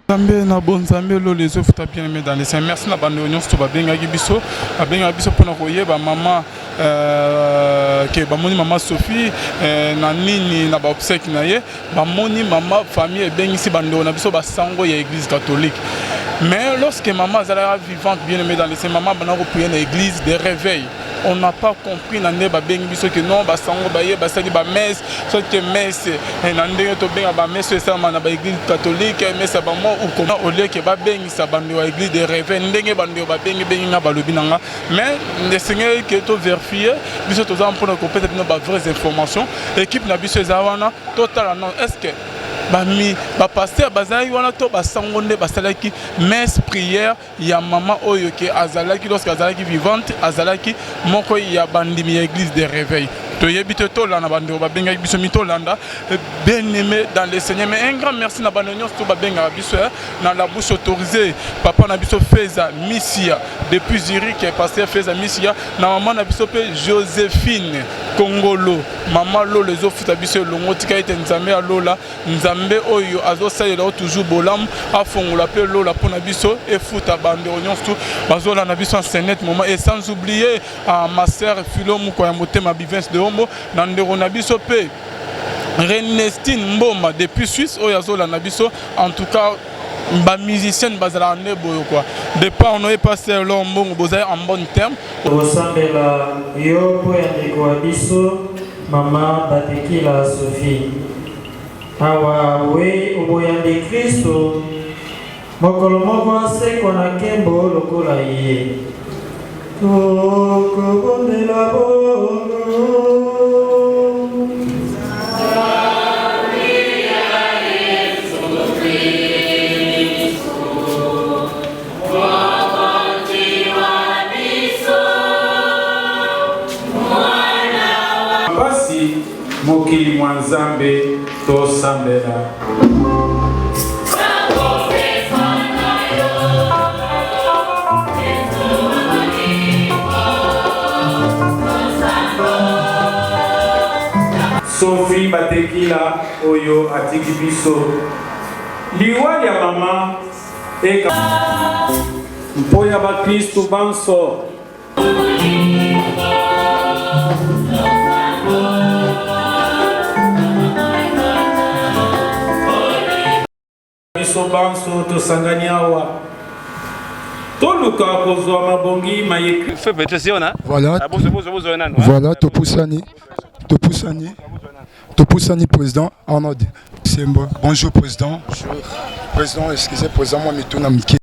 Zambé na bon Zambé lo les offres bien aimé dans les saints. Merci na bande union to ba benga biso pona koyeba maman que ba moni maman Sophie na nini na ba obsèque na ye ba moni maman famille et bengi si bande na biso ba sango ya église catholique. Mais lorsque maman Zala vivante bien aimée dans les saints, maman bana prier na église de réveil. On n'a pas compris na neba bengi biso que non ba sango ba ye ba sali ba messe soit que messe na ndenge to benga ba messe ça na ba église catholique messe ba mo ou comment au lieu que ba bengi sa bande wa église de réveil ndenge bande ba bengi na ba lobi nanga mais le Seigneur que to vérifier biso to za mpona ko peut-être na ba vraies informations équipe na biso za wana total non est-ce que bami ba pasteur bazali wana to basangonde basalaki messe prière ya maman oyo ke azalaki lorsque azalaki vivante azalaki moko ya bandimi ya église de réveil to yebite to lana bande ba benga biso mito landa bien aimé dans le Seigneur mais un grand merci na bande nyonso to ba benga biso na la bouche autorisée papa na biso Feza Missia depuis Zurich pasteur Feza Missia na maman na biso pe Joséphine Kongolo maman lo les offres biso longo tika ete nzambe alola nzambe oyo azosalela toujours bolam afongola pe lola pona biso et futa bande nyonso bazola na biso en senet moment et sans oublier ma sœur Philo Muko ya motema Bivens de Hombo na ndeko na biso pe Renestine Mboma depuis Suisse oyo azola na biso en tout cas ba musicienne bazala ne boyo quoi départ on est passé lombongo bozay en bon terme osambela yo po ya ndeko biso mama batekila Sophie awa we oboyande Kristo mokolo moko aseko na kembo lokola ye tokobondela bongo mokili mwanzambe to sambela Sophie batekila oyo atiki biso liwa ya mama eka mpoya ba Kristo banso banso to sanganiawa toluka kozwa mabongi mayekri voilà Topoussani président Arnaud Sembo. Bonjour président. Président, excusez président moi Mituna Miki.